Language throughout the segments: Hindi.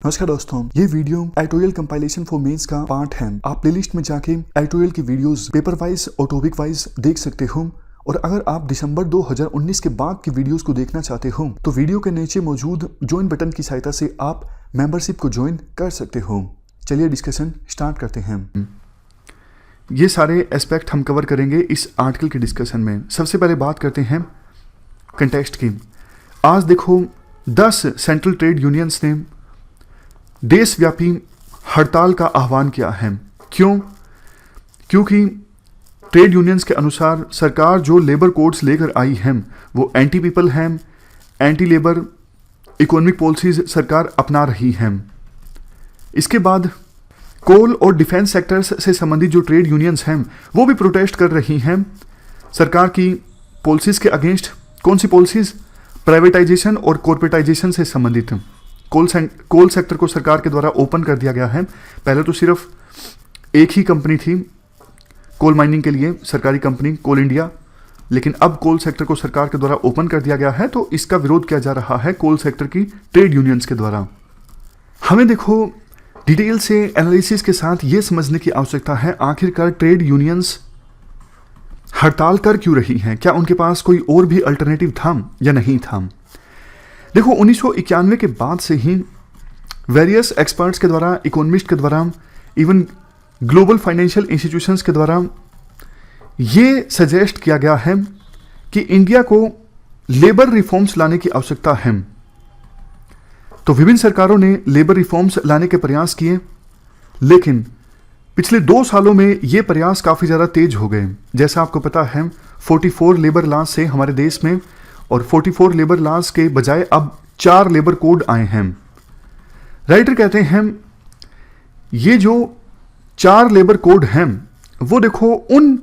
नमस्कार दोस्तों, ये video editorial compilation for mains का पार्ट है। आप प्लेलिस्ट में जाके एडिटोरियल की वीडियोस पेपर वाइज और टॉपिक वाइज देख सकते हो। और अगर आप दिसंबर 2019 के बाद की वीडियोस को देखना चाहते हो तो वीडियो के नीचे मौजूद ज्वाइन बटन की सहायता से आप मेंबरशिप को ज्वाइन कर सकते हो। चलिए डिस्कशन स्टार्ट करते हैं। ये सारे एस्पेक्ट हम कवर करेंगे इस आर्टिकल के डिस्कशन में। सबसे पहले बात करते हैं कंटेक्स्ट की। आज देखो 10 सेंट्रल ट्रेड यूनियंस ने देशव्यापी हड़ताल का आह्वान किया है। क्यों? क्योंकि ट्रेड यूनियंस के अनुसार सरकार जो लेबर कोड्स लेकर आई है वो एंटी पीपल हैं, एंटी लेबर इकोनॉमिक पॉलिसीज सरकार अपना रही है। इसके बाद कोल और डिफेंस सेक्टर्स से संबंधित जो ट्रेड यूनियंस हैं वो भी प्रोटेस्ट कर रही हैं सरकार की पॉलिसीज के अगेंस्ट। कौन सी पॉलिसीज? प्राइवेटाइजेशन और कॉर्पोरेटाइजेशन से संबंधित। कोल सेक्टर को सरकार के द्वारा ओपन कर दिया गया है। पहले तो सिर्फ एक ही कंपनी थी कोल माइनिंग के लिए, सरकारी कंपनी कोल इंडिया, लेकिन अब कोल सेक्टर को सरकार के द्वारा ओपन कर दिया गया है। तो इसका विरोध किया जा रहा है कोल सेक्टर की ट्रेड यूनियंस के द्वारा। हमें देखो डिटेल से एनालिसिस के साथ ये समझने की आवश्यकता है आखिरकार ट्रेड यूनियंस हड़ताल कर क्यों रही हैं। क्या उनके पास कोई और भी अल्टरनेटिव था या नहीं था? देखो 1991 के बाद से ही वेरियस एक्सपर्ट्स के द्वारा, इकोनॉमिस्ट के द्वारा, इवन ग्लोबल फाइनेंशियल इंस्टीट्यूशंस के द्वारा ये सजेस्ट किया गया है कि इंडिया को लेबर रिफॉर्म्स लाने की आवश्यकता है। तो विभिन्न सरकारों ने लेबर रिफॉर्म्स लाने के प्रयास किए, लेकिन पिछले 2 सालों में ये प्रयास काफ़ी ज़्यादा तेज हो गए। जैसा आपको पता है 44 लेबर लॉज से हमारे देश में, और 44 लेबर लॉज के बजाय अब 4 लेबर कोड आए हैं। राइटर कहते हैं ये जो 4 लेबर कोड हैं वो देखो उन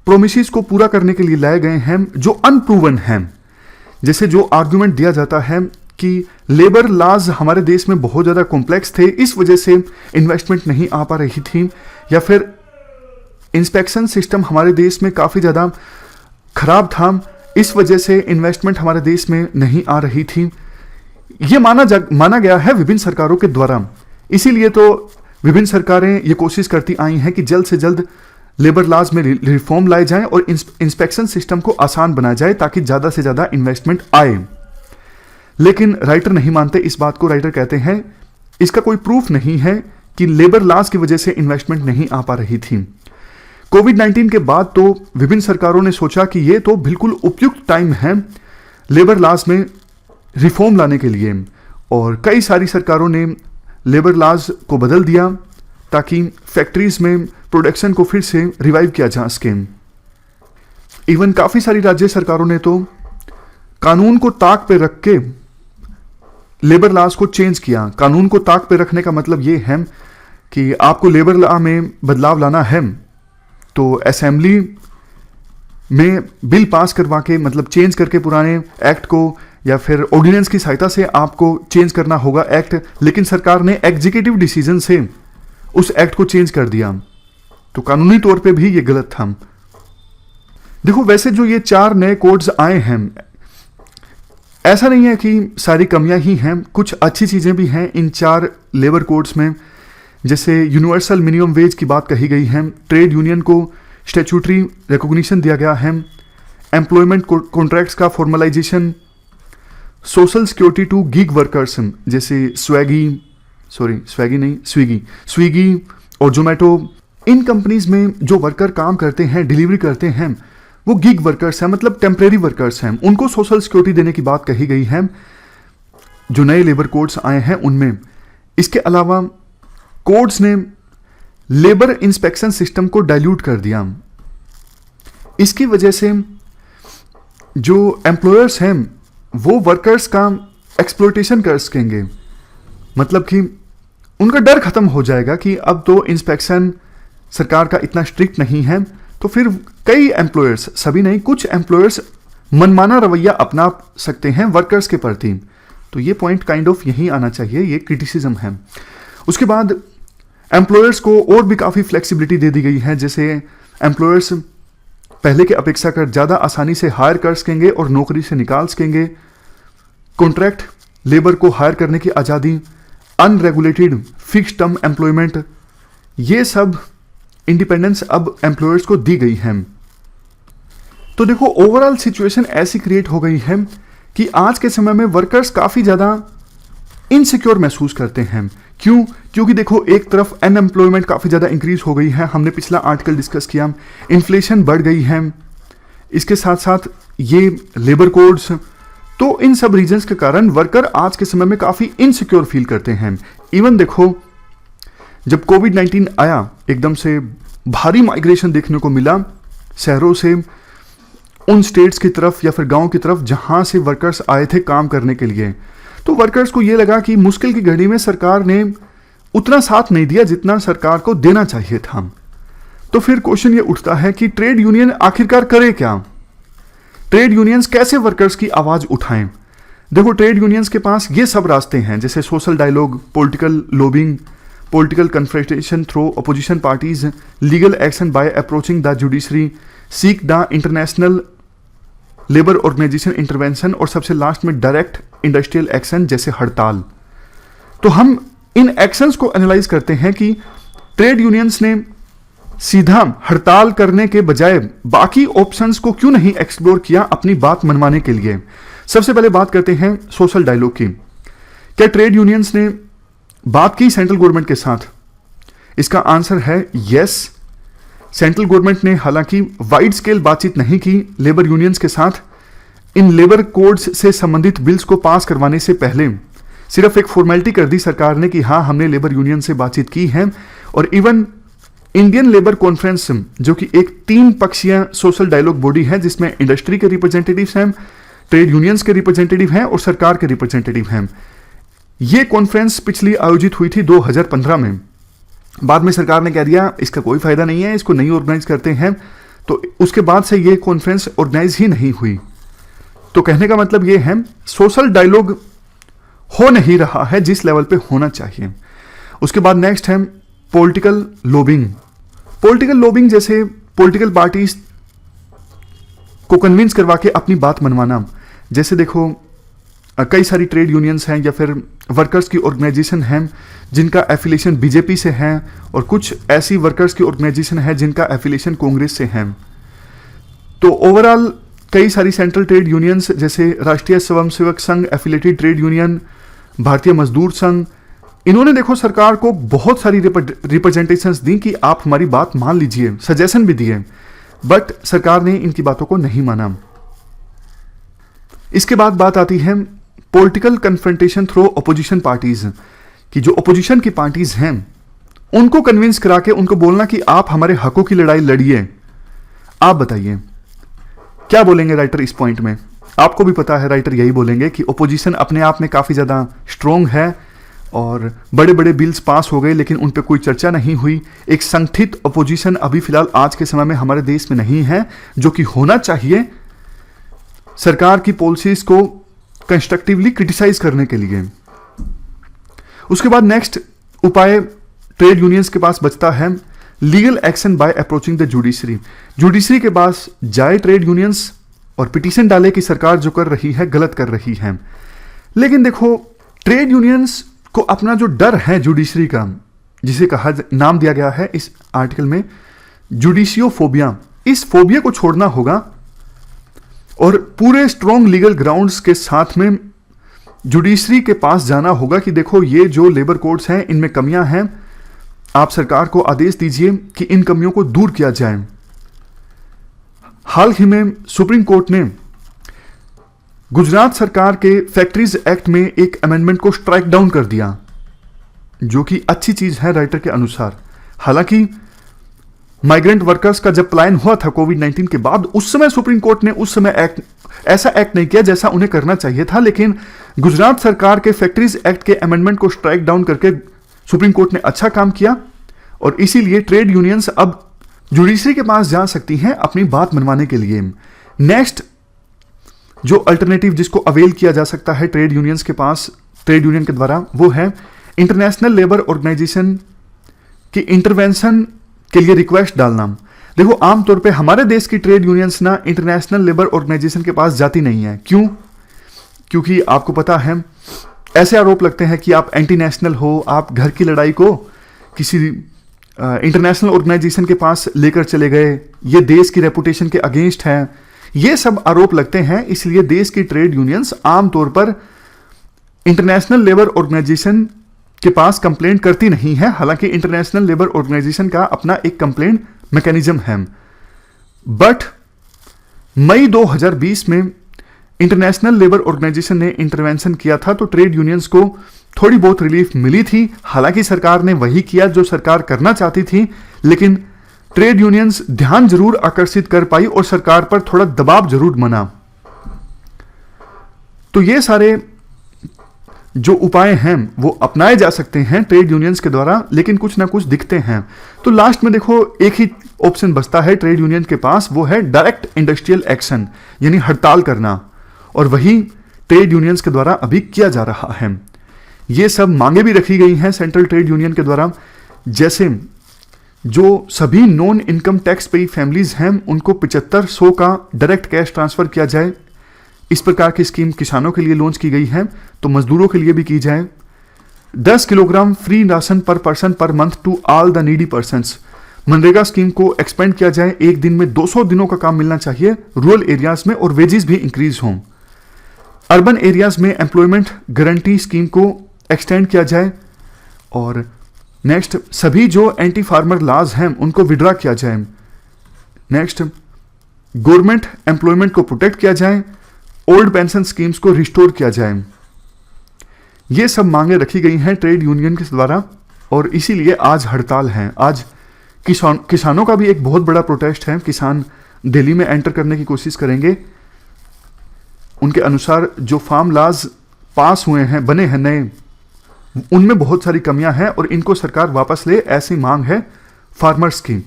प्रोमिसेस को पूरा करने के लिए लाए गए हैं जो अनप्रूवन हैं। जैसे जो आर्गुमेंट दिया जाता है कि लेबर लॉज हमारे देश में बहुत ज़्यादा कॉम्प्लेक्स थे, इस वजह से इन्वेस्टमेंट नहीं आ पा रही थी, या फिर इंस्पेक्शन सिस्टम हमारे देश में काफ़ी ज़्यादा खराब था, इस वजह से इन्वेस्टमेंट हमारे देश में नहीं आ रही थी। ये माना गया है विभिन्न सरकारों के द्वारा। इसीलिए तो विभिन्न सरकारें ये कोशिश करती आई हैं कि जल्द से जल्द लेबर लॉज में रिफॉर्म लाए जाएं और इंस्पेक्शन सिस्टम को आसान बनाया जाए ताकि ज़्यादा से ज़्यादा इन्वेस्टमेंट आए। लेकिन राइटर नहीं मानते इस बात को। राइटर कहते हैं इसका कोई प्रूफ नहीं है कि लेबर लॉज की वजह से इन्वेस्टमेंट नहीं आ पा रही थी। कोविड-19 के बाद तो विभिन्न सरकारों ने सोचा कि ये तो बिल्कुल उपयुक्त टाइम है लेबर लॉज में रिफॉर्म लाने के लिए, और कई सारी सरकारों ने लेबर लॉज को बदल दिया ताकि फैक्ट्रीज में प्रोडक्शन को फिर से रिवाइव किया जा सके। इवन काफ़ी सारी राज्य सरकारों ने तो कानून को ताक पे रख के लेबर लॉज को चेंज किया। कानून को ताक पे रखने का मतलब ये है कि आपको लेबर लॉ में बदलाव लाना है तो असेंबली में बिल पास करवा के, मतलब चेंज करके पुराने एक्ट को, या फिर ऑर्डिनेंस की सहायता से आपको चेंज करना होगा एक्ट। लेकिन सरकार ने एग्जीक्यूटिव डिसीजन से उस एक्ट को चेंज कर दिया, तो कानूनी तौर पे भी ये गलत था। देखो वैसे जो ये 4 नए कोड्स आए हैं, ऐसा नहीं है कि सारी कमियां ही हैं, कुछ अच्छी चीज़ें भी हैं इन 4 लेबर कोड्स में। जैसे यूनिवर्सल मिनिमम वेज की बात कही गई है, ट्रेड यूनियन को स्टैट्यूटरी रिकॉग्निशन दिया गया है, एम्प्लॉयमेंट कॉन्ट्रैक्ट्स का formalisation, social security to gig workers जैसे स्विगी और जोमेटो, इन कंपनीज में जो वर्कर काम करते हैं, डिलीवरी करते हैं, वो गिग वर्कर्स हैं, मतलब टेम्परेरी वर्कर्स हैं, उनको सोशल सिक्योरिटी देने की बात कही गई है जो नए लेबर कोड्स आए हैं उनमें। इसके अलावा कोड्स ने लेबर इंस्पेक्शन सिस्टम को डाइल्यूट कर दिया। इसकी वजह से जो एम्प्लॉयर्स हैं वो वर्कर्स का एक्सप्लॉयटेशन कर सकेंगे, मतलब कि उनका डर खत्म हो जाएगा कि अब तो इंस्पेक्शन सरकार का इतना स्ट्रिक्ट नहीं है, तो फिर कई एम्प्लॉयर्स, सभी नहीं, कुछ एम्प्लॉयर्स मनमाना रवैया अपना सकते हैं वर्कर्स के प्रति। तो ये पॉइंट काइंड ऑफ यहीं आना चाहिए, ये क्रिटिसिज्म है। उसके बाद एम्प्लॉयर्स को और भी काफ़ी फ्लेक्सिबिलिटी दे दी गई है, जैसे एम्प्लॉयर्स पहले के अपेक्षा कर ज़्यादा आसानी से हायर कर सकेंगे और नौकरी से निकाल सकेंगे। कॉन्ट्रैक्ट लेबर को हायर करने की आज़ादी, अनरेगुलेटेड फिक्स टर्म एम्प्लॉयमेंट, ये सब इंडिपेंडेंस अब एम्प्लॉयर्स को दी गई है। तो देखो ओवरऑल सिचुएशन ऐसी क्रिएट हो गई है कि आज के समय में वर्कर्स काफ़ी ज़्यादा इनसिक्योर महसूस करते हैं। क्यों? क्योंकि देखो एक तरफ अनएम्प्लॉयमेंट काफ़ी ज़्यादा इंक्रीज हो गई है, हमने पिछला आर्टिकल डिस्कस किया, इन्फ्लेशन बढ़ गई है, इसके साथ साथ ये लेबर कोड्स, तो इन सब रीजंस के कारण वर्कर आज के समय में काफ़ी इनसिक्योर फील करते हैं। इवन देखो जब कोविड-19 आया, एकदम से भारी माइग्रेशन देखने को मिला शहरों से उन स्टेट्स की तरफ या फिर गांव की तरफ जहां से वर्कर्स आए थे काम करने के लिए। तो वर्कर्स को ये लगा कि मुश्किल की घड़ी में सरकार ने उतना साथ नहीं दिया जितना सरकार को देना चाहिए था। तो फिर क्वेश्चन ये उठता है कि ट्रेड यूनियन आखिरकार करे क्या? ट्रेड यूनियंस कैसे वर्कर्स की आवाज उठाएं? देखो ट्रेड यूनियंस के पास ये सब रास्ते हैं, जैसे social dialogue, political lobbying, political confrontation through opposition parties, legal action by approaching the judiciary, seek the international labour organisation intervention, और सबसे लास्ट में डायरेक्ट इंडस्ट्रियल एक्शन जैसे हड़ताल। तो हम इन एक्शंस को एनालाइज करते हैं कि ट्रेड यूनियंस ने सीधा हड़ताल करने के बजाय बाकी ऑप्शंस को क्यों नहीं एक्सप्लोर किया अपनी बात मनवाने के लिए। सबसे पहले बात करते हैं सोशल डायलॉग की। क्या ट्रेड यूनियंस ने बात की सेंट्रल गवर्नमेंट के साथ? इसका आंसर है यस। सेंट्रल गवर्नमेंट ने हालांकि वाइड स्केल बातचीत नहीं की लेबर यूनियंस के साथ। इन लेबर कोड्स से संबंधित बिल्स को पास करवाने से पहले सिर्फ एक फॉर्मेलिटी कर दी सरकार ने कि हाँ हमने लेबर यूनियन से बातचीत की है। और इवन इंडियन लेबर कॉन्फ्रेंस, जो कि एक 3 पक्षीय सोशल डायलॉग बॉडी है जिसमें इंडस्ट्री के रिप्रेजेंटेटिव्स हैं, ट्रेड यूनियंस के रिप्रेजेंटेटिव हैं और सरकार के रिप्रेजेंटेटिव हैं, ये कॉन्फ्रेंस पिछली आयोजित हुई थी 2015 में। बाद में सरकार ने कह दिया इसका कोई फायदा नहीं है, इसको नहीं ऑर्गेनाइज करते हैं, तो उसके बाद से ये कॉन्फ्रेंस ऑर्गेनाइज ही नहीं हुई। तो कहने का मतलब ये है सोशल डायलॉग हो नहीं रहा है जिस लेवल पे होना चाहिए। उसके बाद नेक्स्ट है पॉलिटिकल लॉबिंग। पॉलिटिकल लॉबिंग जैसे पॉलिटिकल पार्टीज को कन्विंस करवा के अपनी बात मनवाना। जैसे देखो कई सारी ट्रेड यूनियंस हैं या फिर वर्कर्स की ऑर्गेनाइजेशन हैं जिनका एफिलिएशन बीजेपी से है, और कुछ ऐसी वर्कर्स की ऑर्गेनाइजेशन है जिनका एफिलिएशन कांग्रेस से है। तो ओवरऑल कई सारी सेंट्रल ट्रेड यूनियंस जैसे राष्ट्रीय Swayamsevak Sangh, affiliated trade union, भारतीय मजदूर संघ, इन्होंने देखो सरकार को बहुत सारी रिप्रेजेंटेशंस दी कि आप हमारी बात मान लीजिए, सजेशन भी दिए, बट सरकार ने इनकी बातों को नहीं माना। इसके बाद बात आती है political confrontation through opposition parties कि जो अपोजिशन की पार्टीज हैं उनको कन्विंस करा के उनको बोलना कि आप हमारे हकों की लड़ाई लड़िए। आप बताइए क्या बोलेंगे राइटर इस पॉइंट में? आपको भी पता है राइटर यही बोलेंगे कि अपोजिशन अपने आप में काफ़ी ज़्यादा स्ट्रोंग है और बड़े बड़े बिल्स पास हो गए लेकिन उन पर कोई चर्चा नहीं हुई। एक संगठित अपोजिशन अभी फिलहाल आज के समय में हमारे देश में नहीं है, जो कि होना चाहिए सरकार की पॉलिसीज को कंस्ट्रक्टिवली क्रिटिसाइज करने के लिए। उसके बाद नेक्स्ट उपाय ट्रेड यूनियंस के पास बचता है legal action by approaching the judiciary. Judiciary के पास जाए ट्रेड यूनियंस और पिटीशन डाले कि सरकार जो कर रही है गलत कर रही है। लेकिन देखो ट्रेड यूनियंस को अपना जो डर है जुडिशरी का, जिसे कहा नाम दिया गया है इस आर्टिकल में जुडिशियोफोबिया, इस फोबिया को छोड़ना होगा और पूरे स्ट्रॉन्ग लीगल ग्राउंड्स के साथ में जुडिशरी के पास जाना होगा कि देखो ये जो लेबर कोड्स हैं इनमें कमियां हैं, आप सरकार को आदेश दीजिए कि इन कमियों को दूर किया जाए। हाल ही में सुप्रीम कोर्ट ने गुजरात सरकार के फैक्ट्रीज एक्ट में एक अमेंडमेंट को स्ट्राइक डाउन कर दिया, जो कि अच्छी चीज है राइटर के अनुसार। हालांकि माइग्रेंट वर्कर्स का जब प्लान हुआ था कोविड-19 के बाद, उस समय सुप्रीम कोर्ट ने उस समय ऐसा एक्ट नहीं किया जैसा उन्हें करना चाहिए था, लेकिन गुजरात सरकार के फैक्ट्रीज एक्ट के अमेंडमेंट को स्ट्राइक डाउन करके सुप्रीम कोर्ट ने अच्छा काम किया और इसीलिए ट्रेड यूनियंस अब जुडिशरी के पास जा सकती हैं अपनी बात मनवाने के लिए। नेक्स्ट जो अल्टरनेटिव जिसको अवेल किया जा सकता है ट्रेड यूनियंस के पास, ट्रेड यूनियन के द्वारा, वो है इंटरनेशनल लेबर ऑर्गेनाइजेशन की इंटरवेंशन के लिए रिक्वेस्ट डालना। देखो आमतौर पे हमारे देश की ट्रेड यूनियंस ना इंटरनेशनल लेबर ऑर्गेनाइजेशन के पास जाती नहीं है। क्यों? क्योंकि आपको पता है ऐसे आरोप लगते हैं कि आप एंटी नेशनल हो, आप घर की लड़ाई को किसी इंटरनेशनल ऑर्गेनाइजेशन के पास लेकर चले गए, ये देश की रेपुटेशन के अगेंस्ट है। ये सब आरोप लगते हैं, इसलिए देश की ट्रेड यूनियंस आमतौर पर इंटरनेशनल लेबर ऑर्गेनाइजेशन के पास कंप्लेंट करती नहीं है। हालांकि इंटरनेशनल लेबर ऑर्गेनाइजेशन का अपना एक कंप्लेंट मैकेनिज्म है। बट मई 2020 में इंटरनेशनल लेबर ऑर्गेनाइजेशन ने इंटरवेंशन किया था, तो ट्रेड यूनियंस को थोड़ी बहुत रिलीफ मिली थी। हालांकि सरकार ने वही किया जो सरकार करना चाहती थी, लेकिन ट्रेड यूनियंस ध्यान जरूर आकर्षित कर पाई और सरकार पर थोड़ा दबाव जरूर बना। तो ये सारे जो उपाय हैं वो अपनाए जा सकते हैं ट्रेड यूनियंस के द्वारा, लेकिन कुछ ना कुछ दिखते हैं। तो लास्ट में देखो एक ही ऑप्शन बचता है ट्रेड यूनियन के पास, वो है डायरेक्ट इंडस्ट्रियल एक्शन, यानी हड़ताल करना, और वही ट्रेड यूनियंस के द्वारा अभी किया जा रहा है। ये सब मांगे भी रखी गई हैं सेंट्रल ट्रेड यूनियन के द्वारा, जैसे जो सभी नॉन इनकम टैक्स पेई फैमिलीज हैं उनको 7500 का डायरेक्ट कैश ट्रांसफर किया जाए। इस प्रकार की स्कीम किसानों के लिए लॉन्च की गई है, तो मजदूरों के लिए भी की जाए। 10 kilogram free ration per person per month to all the needy persons. MNREGA scheme को एक्सपेंड किया जाए, एक दिन में 200 दिनों का काम मिलना चाहिए रूरल एरियाज में, और वेजेस भी इंक्रीज हों। अर्बन एरियाज में एम्प्लॉयमेंट गारंटी स्कीम को एक्सटेंड किया जाए। और नेक्स्ट, सभी जो एंटी फार्मर लॉज हैं उनको विड्रॉ किया जाए। नेक्स्ट, गवर्नमेंट एम्प्लॉयमेंट को प्रोटेक्ट किया जाए, ओल्ड पेंशन स्कीम्स को रिस्टोर किया जाए। ये सब मांगे रखी गई हैं ट्रेड यूनियन के द्वारा, और इसीलिए आज हड़ताल है। आज किसानों का भी एक बहुत बड़ा प्रोटेस्ट है। किसान दिल्ली में एंटर करने की कोशिश करेंगे। उनके अनुसार जो फार्म लॉज पास हुए हैं, बने हैं नए, उनमें बहुत सारी कमियां हैं और इनको सरकार वापस ले, ऐसी मांग है फार्मर्स की।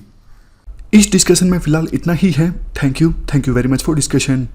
इस डिस्कशन में फिलहाल इतना ही है। Thank you very much for discussion.